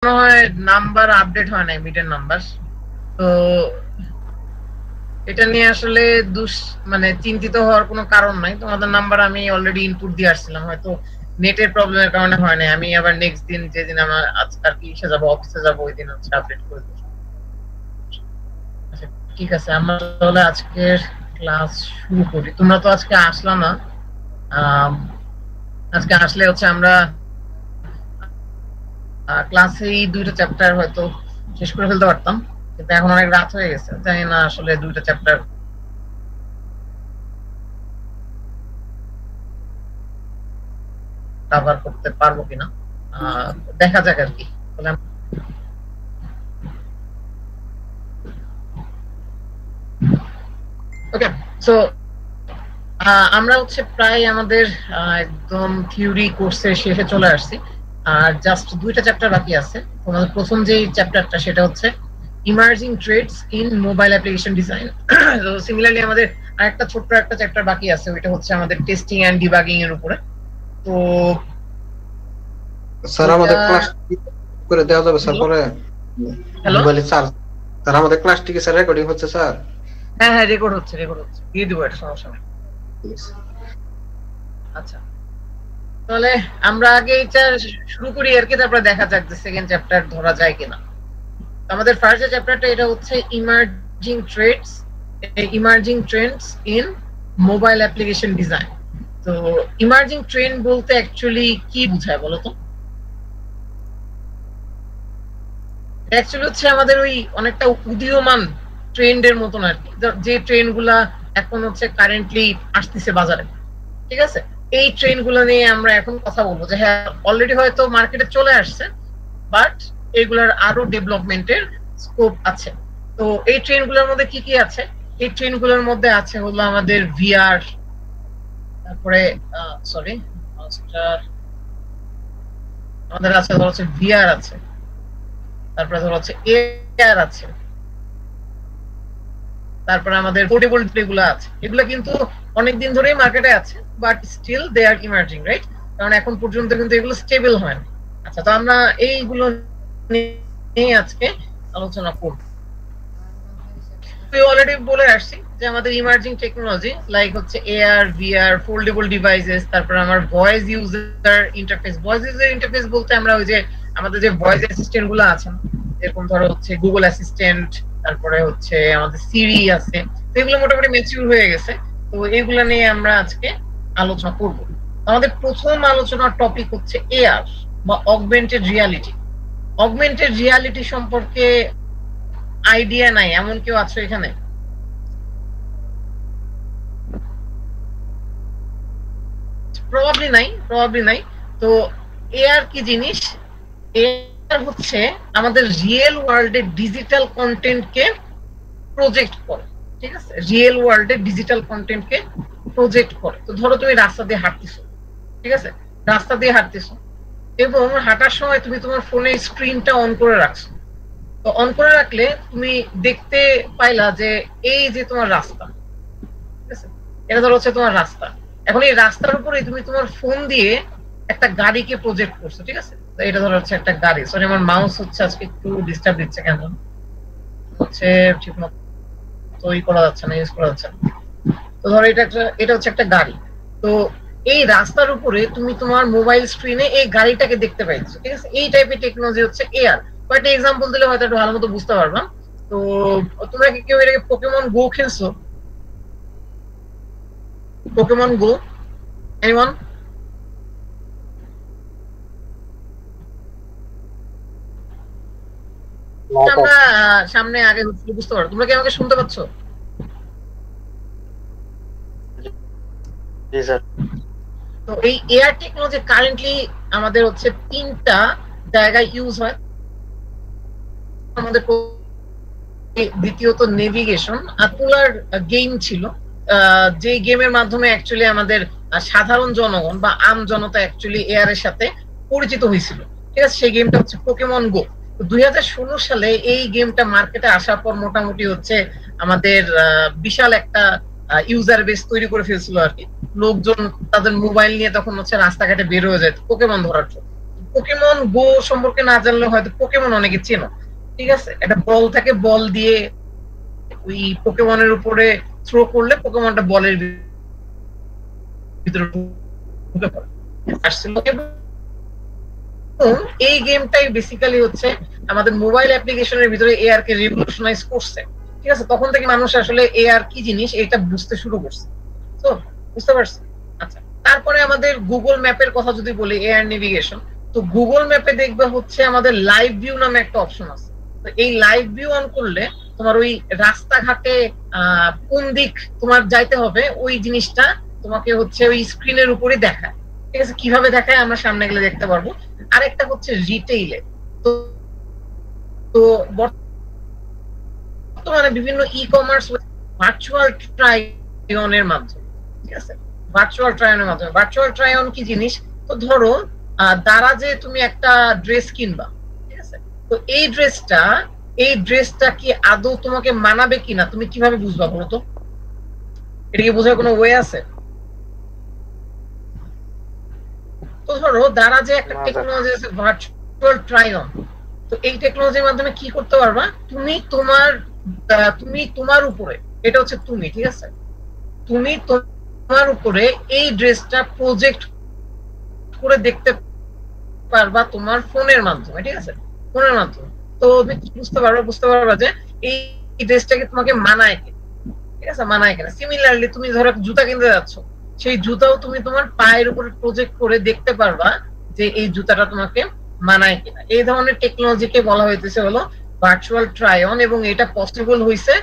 মনে হয় number update হয় নাই, মিটের নাম্বার। তো এটা নিয়ে আসলে মানে চিন্তিত হওয়ার কোনো কারণ নাই। তোমাদের নাম্বার আমি অলরেডি ইনপুট দিয়ে আসছিলাম, হয়তো নেটের প্রবলেমের কারণে হয় নাই। আমি আবার নেক্সট দিন যেদিন আমার আজকাল কি এসে যাবো, অফিসে যাবো, ওই দিন হচ্ছে আপডেট করে দেবো। আচ্ছা ঠিক আছে, আমরা তাহলে আজকের ক্লাস শুরু করি। তোমরা তো আজকে আসলা না। আজকে আসলে হচ্ছে আমরা ক্লাসে এই দুইটা চ্যাপ্টার হয়তো শেষ করে ফেলতে পারতাম, কিন্তু এখন অনেক রাত হয়ে গেছে, জানি না আসলে দুইটা চ্যাপ্টার কভার করতে পারবো কিনা, দেখা যাক আর কি। ওকে, সো আমরা হচ্ছে প্রায় আমাদের একদম থিওরি কোর্সের শেষে চলে আসছি, আর জাস্ট দুইটা চ্যাপ্টার বাকি আছে। তোমাদের প্রথম যে চ্যাপ্টারটা সেটা হচ্ছে emerging trends in mobile application design. তো সিমিলারলি আমাদের আরেকটা ছোট্ট একটা চ্যাপ্টার বাকি আছে, ওইটা হচ্ছে আমাদের টেস্টিং এন্ড ডিবাগিং এর উপরে। তো স্যার আমাদের ক্লাস করে দেওয়া যাবে স্যার পরে? মোবাইলে স্যার স্যার আমাদের ক্লাসটি কি স্যার রেকর্ডিং হচ্ছে স্যার? হ্যাঁ হ্যাঁ, রেকর্ড হচ্ছে দিয়ে দিব, এটা সমস্যা নেই। আচ্ছা, তাহলে আমরা আগে এটা শুরু করি আর কি, তারপরে দেখা যাক যে সেকেন্ড চ্যাপ্টার ধরা যায় কিনা। আমাদের ফার্স্ট যে চ্যাপ্টারটা এটা হচ্ছে emerging Trends in mobile application design. তো ইমার্জিং ট্রেন্ড বলতে অ্যাকচুয়ালি কি বোঝায় বলো তো? অ্যাকচুয়ালি হচ্ছে আমাদের ওই অনেকটা উদীয়মান ট্রেন্ডের মতন আর কি, যে ট্রেন্ড গুলা এখন হচ্ছে কারেন্টলি আসতেছে বাজারে, ঠিক আছে? এই ট্রেন্ড গুলো নিয়ে আমরা এখন কথা বলবো, যে হ্যাঁ অলরেডি হয়তো মার্কেটে চলে আসছে, বাট এগুলার আরো ডেভেলপমেন্টের স্কোপ আছে। তো এই ট্রেন্ড গুলোর মধ্যে কি কি আছে? এই ট্রেন্ড গুলোর মধ্যে আছে হলো আমাদের ভিআর, তারপরে সরি আমাদের আছে ধর হচ্ছে ভিআর আছে, তারপরে ধর হচ্ছে এআর আছে, তারপরে আমাদের পোর্টেবল ডিসপ্লে গুলো আছে। এগুলো কিন্তু অনেকদিন ধরেই মার্কেটে আছে, but still they are emerging, right? কারণ এখন পর্যন্ত কিন্তু এগুলো স্টেবল হয় না। আচ্ছা, তো আমরা এইগুলো নিয়ে আজকে আলোচনা করব। অলরেডি বলে আসছি যে আমাদের ইমার্জিং টেকনোলজি লাইক হচ্ছে এআর, ভিআর, ফোল্ডেবল ডিভাইসেস, তারপর আমার voice user interface. Voice user interface বলতে আমরা ওই যে আমাদের যে ভয়েস অ্যাসিস্ট্যান্ট গুলো আছেন, এরকম ধরো হচ্ছে গুগল অ্যাসিস্ট্যান্ট, তারপরে হচ্ছে আমাদের সিরি আছে, তো এগুলো মোটামুটি ম্যাচিউর হয়ে গেছে। তো এগুলো নিয়ে আমরা আজকে আলোচনা করব। আমাদের প্রথম আলোচনার টপিক হচ্ছে এআর বা অগমেন্টেড রিয়ালিটি। অগমেন্টেড রিয়ালিটি সম্পর্কে আইডিয়া নাই এমন কেউ আছে এখানে? প্রবাবলি নাই। তো এআর কি জিনিস? এআর হচ্ছে আমাদের রিয়েল ওয়ার্ল্ডে ডিজিটাল কন্টেন্টকে প্রজেক্ট করে, ঠিক আছে? রিয়েল ওয়ার্ল্ডে ডিজিটাল কন্টেন্টকে প্রজেক্ট করে। তো ধরো তুমি রাস্তা দিয়ে হাঁটতেছো, ঠিক আছে? রাস্তা দিয়ে হাঁটতেছো এবং হাঁটার সময় তুমি তোমার ফোনের স্ক্রিনটা অন করে রাখছো। তো অন করে রাখলে তুমি দেখতে পাইলা যে এই যে তোমার রাস্তা, ঠিক আছে? এটা ধরো হচ্ছে তোমার রাস্তা। এখন এই রাস্তার উপরে তুমি তোমার ফোন দিয়ে একটা গাড়িকে প্রজেক্ট করছো, ঠিক আছে? তো এটা ধরো হচ্ছে একটা গাড়ি। সরি, আমার মাউস হচ্ছে আজকে একটু ডিস্টার্ব দিচ্ছে, কেন হচ্ছে ঠিক মতো করা যাচ্ছে না, ইউজ করা যাচ্ছে না। তো ধরো এটা হচ্ছে একটা গাড়ি। তো এই রাস্তার উপরে তুমি তোমার মোবাইল স্ক্রিনে এই গাড়িটাকে দেখতে পাইছো, ঠিক আছে? এই টাইপের টেকনোলজি হচ্ছে এআর। কয়েকটা এক্সাম্পল দিলে হয়তো একটু ভালো মতো বুঝতে পারবা। তো তোমরা কি কেউ এটাকে পোকেমন গো খেলছো? পোকেমন গো, এনিওয়ান? আমরা সামনে আগে বুঝতে পারো। তোমরা কি আমাকে শুনতে পাচ্ছ? জি স্যার। তো এই এআর টেকনোলজি কারেন্টলি আমাদের হচ্ছে তিনটা জায়গায় ইউজ হয়। আমাদের দ্বিতীয়ত নেভিগেশন, আর পোলার গেম ছিল, যে গেমের মাধ্যমে অ্যাকচুয়ালি আমাদের সাধারণ জনগণ বা আম জনতা অ্যাকচুয়ালি এআর এর সাথে পরিচিত হয়েছিল, ঠিক আছে? সেই গেমটা হচ্ছে পোকেমন গো। 2016 সালে এই গেমটা মার্কেটে আসার পর মোটামুটি হচ্ছে আমাদের বিশাল একটা ইউজার বেস তৈরি করে ফেলছিল আর কি। লোকজন তাদের মোবাইল নিয়ে তখন হচ্ছে রাস্তাঘাটে বের হয়ে যেত পোকেমন ধরার জন্য। পোকেমন গো সম্পর্কে না জানলে হয়তো পোকেমন অনেকে চেনো, ঠিক আছে? একটা বল থাকে, বল দিয়ে ওই পোকেমনের উপরে থ্রো করলে পোকেমনটা বলের ভিতরে ঢুকে পড়ে। এই গেমটাই বেসিক্যালি হচ্ছে আমাদের মোবাইল অ্যাপ্লিকেশনের ভিতরে এআর কে রিভলিউশনাইজ করছে, ঠিক আছে? তখন থেকে মানুষ আসলে এআর কি জিনিস এটা বুঝতে শুরু করছে। তো বুঝতে পারছি? আচ্ছা, তারপরে আমাদের গুগল ম্যাপের কথা যদি বলি, এআর নেভিগেশন, তো গুগল ম্যাপে দেখবে হচ্ছে আমাদের লাইভ ভিউ নামে একটা অপশন আছে। তো এই লাইভ ভিউ অন করলে তোমার ওই রাস্তাঘাটে কোন দিক তোমার যাইতে হবে ওই জিনিসটা তোমাকে হচ্ছে ওই স্ক্রিনের উপরে দেখায়, ঠিক আছে? কিভাবে দেখায় আমরা সামনে গেলে দেখতে পারবো। আরেকটা হচ্ছে রিটেইলে, তো তো বর্তমানে বিভিন্ন ই কমার্স ভার্চুয়াল ট্রাই অনের মাধ্যমে, ঠিক আছে? ভার্চুয়াল ট্রাই অনের মাধ্যমে, ভার্চুয়াল ট্রাই অন কি জিনিস? তো ধরো দারাজে তুমি একটা ড্রেস কিনবা, ঠিক আছে? তো এই ড্রেসটা কি আদৌ তোমাকে মানাবে কিনা তুমি কিভাবে বুঝবা বলো তো? এটা কি বোঝার কোনো ওয়ে আছে? তো ধরো দারাজে একটা টেকনোলজি আছে ভার্চুয়াল ট্রাই অন, তো এই টেকনোলজির মাধ্যমে কি করতে পারবা? তুমি তোমার উপরে, এটা হচ্ছে তুমি, ঠিক আছে? তুমি তোমার উপরে এই ড্রেসটা প্রজেক্ট করে দেখতে পারবা তোমার ফোনের মাধ্যমে, ঠিক আছে? ফোনের মাধ্যমে। তো তুমি বুঝতে পারবা যে এই ড্রেসটাকে তোমাকে মানায় কিনা, ঠিক আছে? মানায় কিনা। সিমিলারলি তুমি ধরো জুতা কিনতে যাচ্ছ, সেই জুতাও তুমি তোমার পায়ের উপরে প্রজেক্ট করে দেখতে পারবা যে এই জুতাটা তোমাকে মানায় কিনা। এই ধরনের টেকনোলজিকে বলা হইতেছে হলো ভার্চুয়াল ট্রাই অন, এবং এটা পসিবল হইছে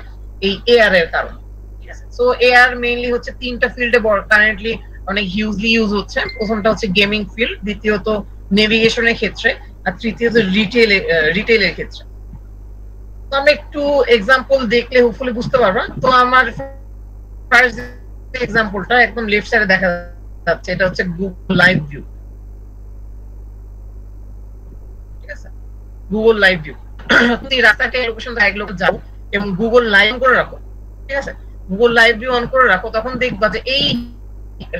এই এআর এর কারণে, ঠিক আছে? সো এআর মেইনলি হচ্ছে তিনটা ফিল্ডে কারেন্টলি অনেক হিউজলি ইউজ হচ্ছে। প্রথমটা হচ্ছে গেমিং ফিল্ড, দ্বিতীয়ত নেভিগেশনের ক্ষেত্রে, আর তৃতীয়ত রিটেইলের ক্ষেত্রে। তো আমরা একটু এক্সাম্পল দেখলে হোপফুলি বুঝতে পারবা। তো আমার ফার্স্ট এক্সাম্পলটা একদম লেফট সাইডে দেখা যাচ্ছে, এটা হচ্ছে গুগল লাইভ ভিউ, ঠিক আছে? গুগল লাইভ ভিউ, তুমি রাস্তাতে লোকেশন দেখলে যাও এবং গুগল লাইভ করে রাখো, ঠিক আছে? গুগল লাইভ ভিউ অন করে রাখো, তখন দেখবা যে এই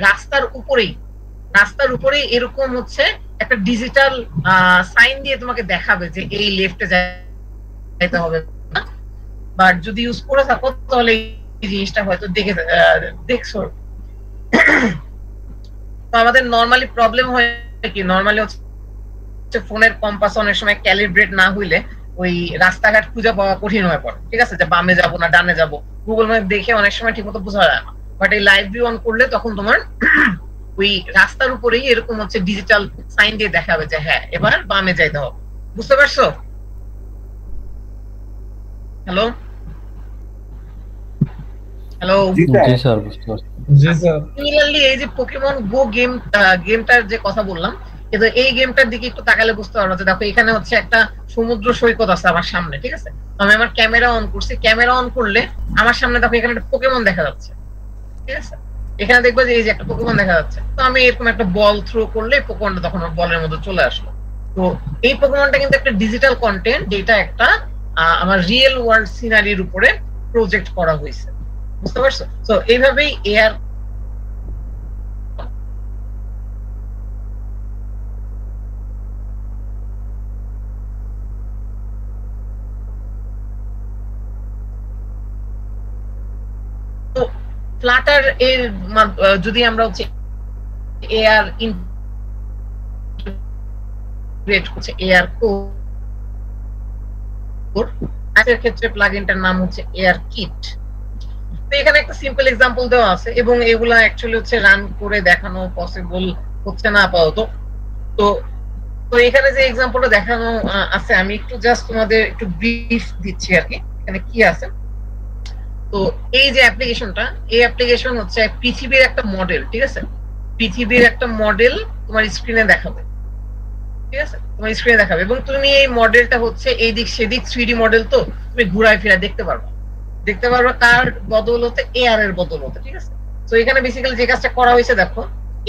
রাস্তার উপরেই এরকম হচ্ছে একটা ডিজিটাল সাইন দিয়ে তোমাকে দেখাবে যে এই লেফটে যাইতে হবে না। বাট যদি ইউজ করে থাকো তাহলে এই জিনিসটা হয়তো দেখছো। তো আমাদের নরমালি প্রবলেম হয় কি, নরমালি হচ্ছে ফোনের কম্পাস অনেক সময় ক্যালিব্রেট না হইলে ওই রাস্তাঘাট খুঁজে পাওয়া কঠিন হয়ে পড়ে, ঠিক আছে? যে বামে যাবো না ডানে যাবো, গুগল ম্যাপ দেখে অনেক সময় ঠিক মতো বোঝা যায় না। বাট এই লাইভ ভিউ অন করলে তখন তোমার ওই রাস্তার উপরেই এরকম হচ্ছে ডিজিটাল সাইন দিয়ে দেখাবে যে হ্যাঁ এবার বামে যাইতে হবে। বুঝতে পারছো? হ্যালো হ্যালো জি স্যার, বুঝতে পারছি। জি স্যার। সিমিলারলি এই যে পোকেমন গো গেমটার যে কথা বললাম, কিন্তু এই গেমটার দিকে একটু তাকালে বুঝতে পারবো যে দেখো এখানে হচ্ছে একটা সমুদ্র সৈকত আছে আমার সামনে, ঠিক আছে? আমি আমার ক্যামেরা অন করছি, ক্যামেরা অন করলে আমার সামনে দেখো এখানে একটা পোকেমন দেখা যাচ্ছে, ঠিক আছে? এখানে দেখবো যে এই যে একটা পোকেমন দেখা যাচ্ছে। তো আমি এরকম একটা বল থ্রো করলে পোকেমনটা তখন বলের মধ্যে চলে আসলো। তো এই পোকেমনটা কিন্তু একটা ডিজিটাল কন্টেন্ট, যেটা একটা আমার রিয়েল ওয়ার্ল্ড সিনারির উপরে প্রজেক্ট করা হয়েছে। বুঝতে পারছো? তো এইভাবেই এআর ফ্লাটার এর যদি আমরা হচ্ছে এআর ইন্টিগ্রেট করছে এআর কোর, এর ক্ষেত্রে প্লাগইনটার নাম হচ্ছে এআর কিট। তো এখানে একটা সিম্পল এক্সাম্পল দেওয়া আছে এবং এগুলা অ্যাকচুয়ালি হচ্ছে রান করে দেখানো পসিবল হচ্ছে না আপাতত। তো তো এখানে যে এক্সাম্পলটা দেখানো আছে আমি একটু জাস্ট তোমাদের একটু ব্রিফ দিচ্ছি আর কি এখানে কি আছে। তো এই যে অ্যাপ্লিকেশনটা, এই অ্যাপ্লিকেশন হচ্ছে পৃথিবীর একটা মডেল, ঠিক আছে? পৃথিবীর একটা মডেল তোমার স্ক্রিনে দেখাবে, ঠিক আছে? তোমার স্ক্রিনে দেখাবে এবং তুমি এই মডেলটা হচ্ছে এই দিক সেদিক 3D মডেল, তো তুমি ঘুরায় ফিরে দেখতে পারবে কার বদৌলতে, এআর এর বদৌলতে, ঠিক আছে? তো এখানে বেসিক্যালি যে কাজটা করা হয়েছে দেখো,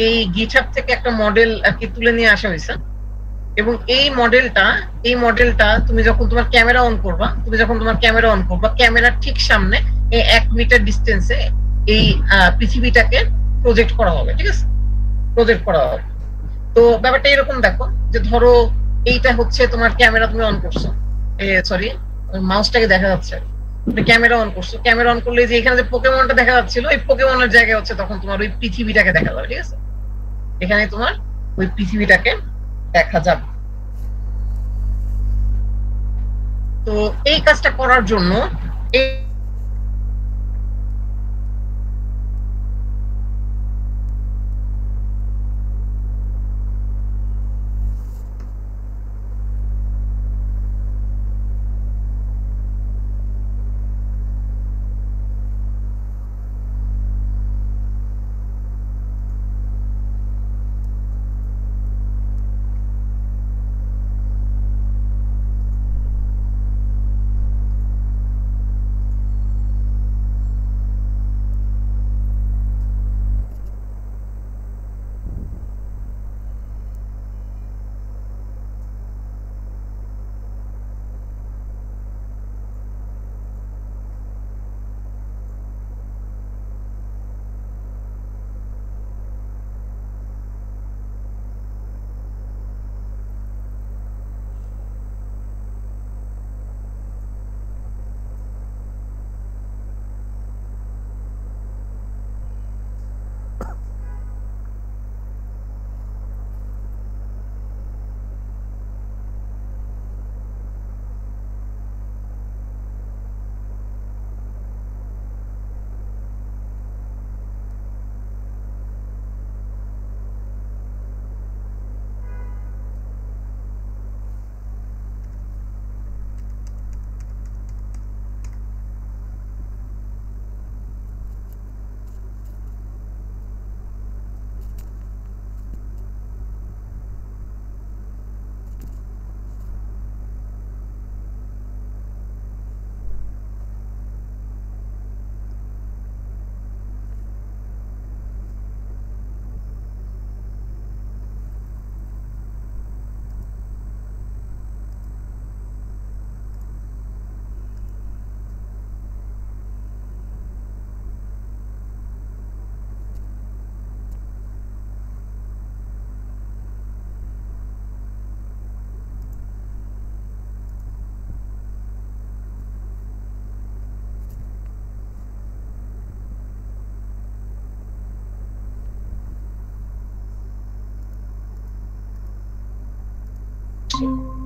এই গিটহাব থেকে একটা মডেল আর কি তুলে নিয়ে আসা হয়েছে এবং এই মডেলটা তুমি যখন তোমার ক্যামেরা অন করবা, ক্যামেরার ঠিক সামনে 1 মিটার ডিস্টেন্সে এই পৃথিবীটাকে প্রজেক্ট করা হবে, ঠিক আছে? প্রজেক্ট করা হবে। তো ব্যাপারটা এরকম দেখো যে ধরো এইটা হচ্ছে তোমার ক্যামেরা তুমি অন করছো, সরি মাউসটাকে দেখা যাচ্ছে, তুমি ক্যামেরা অন করছো, ক্যামেরা অন করলে যে এখানে যে পোকেমনটা দেখা যাচ্ছিল এই পোকেমনের জায়গায় হচ্ছে তখন তোমার ওই পৃথিবীটাকে দেখা যাবে, ঠিক আছে? এখানে তোমার ওই পৃথিবীটাকে দেখা যাবে। তো এই কাজটা করার জন্য এই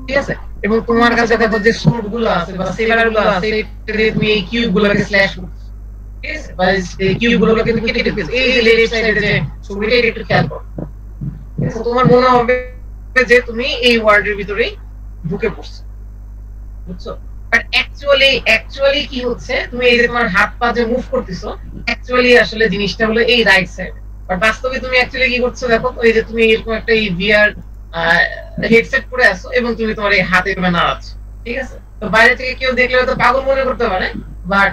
ঠিক আছে, এবং তোমার কাছে দেখো যে সোর্ড গুলো আছে বা সেভার গুলো আছে এটাতে তুমি এই কিউব গুলোকে স্ল্যাশ করছো, ঠিক আছে, বা এই কিউব গুলোকে তুমি কেটে ফেলছো, এই যে লেফট সাইডে যে ছবিটা একটু খেয়াল করো, ঠিক আছে? তোমার মনে হবে যে তুমি এই ওয়ার্ল্ডের ভিতরেই ঢুকে পড়ছো, বুঝছো? বাট অ্যাকচুয়ালি কি হচ্ছে, তুমি এই যে তোমার হাত পা যে মুভ করতেছো অ্যাকচুয়ালি আসলে জিনিসটা হলো এই রাইট সাইড, বাট বাস্তবে তুমি অ্যাকচুয়ালি কি করছো দেখো, এই যে তুমি এরকম একটা এই ভিআর হেডসেট পরে আছো এবং তুমি তোমার এই হাতে এভাবে নাড়াচ্ছ, ঠিক আছে? তো বাইরে থেকে কেউ দেখলে হয়তো পাগল মনে করতে পারে, বাট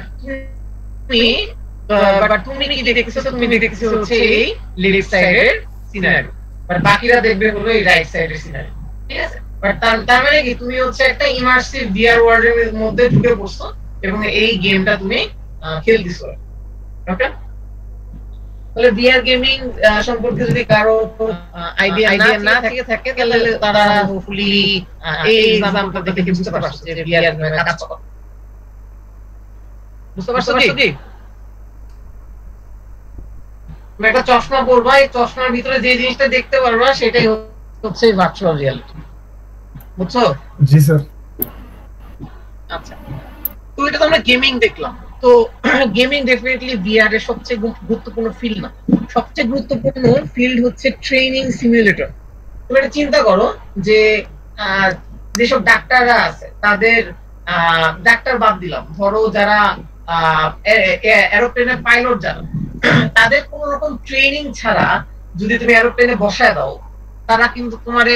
তুমি কি দেখতেছো, তুমি দেখতেছো হচ্ছে এই লেফট সাইডের সিনারি, বাট বাকিরা দেখবে হলো এই রাইট সাইডের সিনারি, ঠিক আছে? বাট তার মানে কি তুমি হচ্ছে একটা ইমার্সিভ ভিআর ওয়ার্ল্ডের মধ্যে ঢুকে পড়ছো এবং এই গেমটা তুমি খেলতেছো, ওকে? তাহলে ভিআর গেমিং সম্পর্কে যদি কারো আইডিয়া না থাকে তাহলে তারা হোপফুলি এই এক্সাম্পল দেখে বুঝতে পারছে যে ভিআর কিভাবে কাজ করে। বুঝতে পারছো কি? তুমি একটা চশমা পরবা, এই চশমার ভিতরে যে জিনিসটা দেখতে পারবা সেটাই হচ্ছে ভার্চুয়াল রিয়ালিটি, বুঝছো? জি স্যার। আচ্ছা, তো এটা তো আমরা গেমিং দেখলাম। তো গেমিং ডেফিনেটলি ভিআর এর সবচেয়ে গুরুত্বপূর্ণ ফিল্ড না, সবচেয়ে গুরুত্বপূর্ণ ফিল্ড হচ্ছে ট্রেনিং সিমুলেটর। তুমি এটা চিন্তা করো যে যেসব ডাক্তাররা আছে তাদের, ডাক্তার বাদ দিলাম, ধরো যারা এরোপ্লেনের পাইলট যারা, তাদের কোন রকম ট্রেনিং ছাড়া যদি তুমি এরোপ্লেনে বসায় দাও তারা কিন্তু তোমারে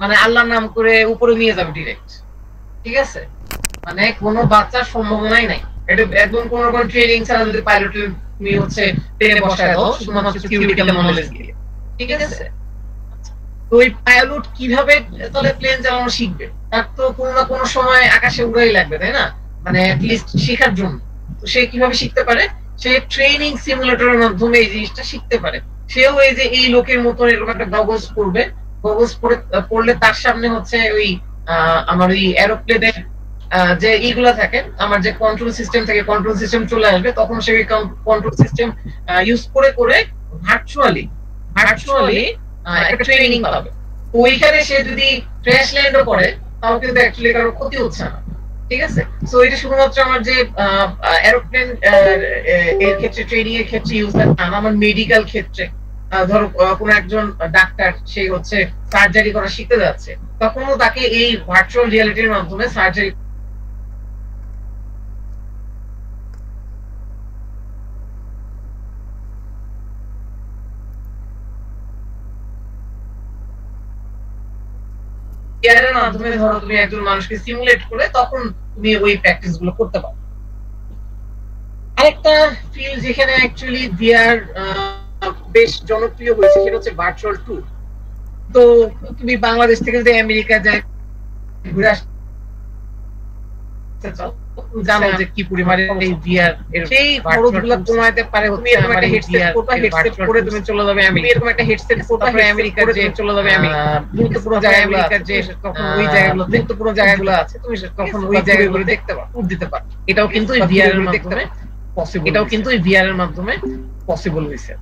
মানে আল্লাহর নাম করে উপরে নিয়ে যাবে ডিরেক্ট, ঠিক আছে? মানে কোনো বাচ্চার সম্ভাবনাই নাই, এটা একদম কোন রকম ট্রেনিং ছাড়া যদি পাইলট তুমি হচ্ছে প্লেনে বসায় দাও শুধুমাত্র থিওরিটিক্যাল নলেজ দিয়ে, ঠিক আছে? তো ওই পাইলট কিভাবে তাহলে প্লেন চালানো শিখবে? তার তো কোনো না কোনো সময় আকাশে উড়াই লাগবে, তাই না? মানে অ্যাটলিস্ট শেখার জন্য। তো সে কিভাবে শিখতে পারে? সে ট্রেনিং সিমুলেটরের মাধ্যমে এই জিনিসটা শিখতে পারে। সেও এই যে এই লোকের মতো এরকম একটা গগলস করবে, গগলস পড়লে তার সামনে হচ্ছে ওই আমার ওই এরোপ্লেনের যে ইগুলা থাকে, আমার যে কন্ট্রোল সিস্টেম থেকে কন্ট্রোল সিস্টেম চলে আসবে, তখন সেই কন্ট্রোল সিস্টেম ইউজ করে করে ভার্চুয়ালি ভার্চুয়ালি একটা ট্রেনিং পাবে। ওইখানে সে যদি ক্র্যাশ ল্যান্ডও করে তাও কিন্তু অ্যাকচুয়ালি কারো ক্ষতি হচ্ছে না, ঠিক আছে? সো এটা শুধুমাত্র আমার যে এরোপ্লেন এর ক্ষেত্রে ট্রেনিং এর ক্ষেত্রে ইউজ হয় না, আমার মেডিকেল ক্ষেত্রে ধরো কোন একজন ডাক্তার সে হচ্ছে সার্জারি করা শিখতে যাচ্ছে, তখনও তাকে এই ভার্চুয়াল রিয়ালিটির মাধ্যমে সার্জারি এর মাধ্যমে ধরো তুমি একজন মানুষকে সিমুলেট করে তখন তুমি ওই প্র্যাকটিস গুলো করতে পারো। আরেকটা ফিল্ড যেখানে অ্যাকচুয়ালি ভিআর বেশ জনপ্রিয় হয়েছে সেটা হচ্ছে ভার্চুয়াল ট্যুর। তো তুমি বাংলাদেশ থেকে যদি আমেরিকা যায় ঘুরে আসতে চাও, জানো যে কি পরিমাণে এই ভিআর এর সেই খরচগুলো কমাতে পারে হচ্ছে আমার এই হেডসেট করবা, হেডসেট পরে তুমি চলে যাবে আমেরিকা, এরকম একটা হেডসেট করবা, আমেরিকা যে চলে যাবে আমেরিকা গুরুত্বপূর্ণ জায়গাগুলো যে তখন ওই জায়গাগুলো গুরুত্বপূর্ণ জায়গাগুলো আছে তুমি তখন ওই জায়গাগুলো দেখতে পারো, ট্যুর দিতে পারো। এটাও কিন্তু এই ভিআর এর মাধ্যমে পসিবল, এটাও কিন্তু এই ভিআর এর মাধ্যমে পসিবল হয়েছে।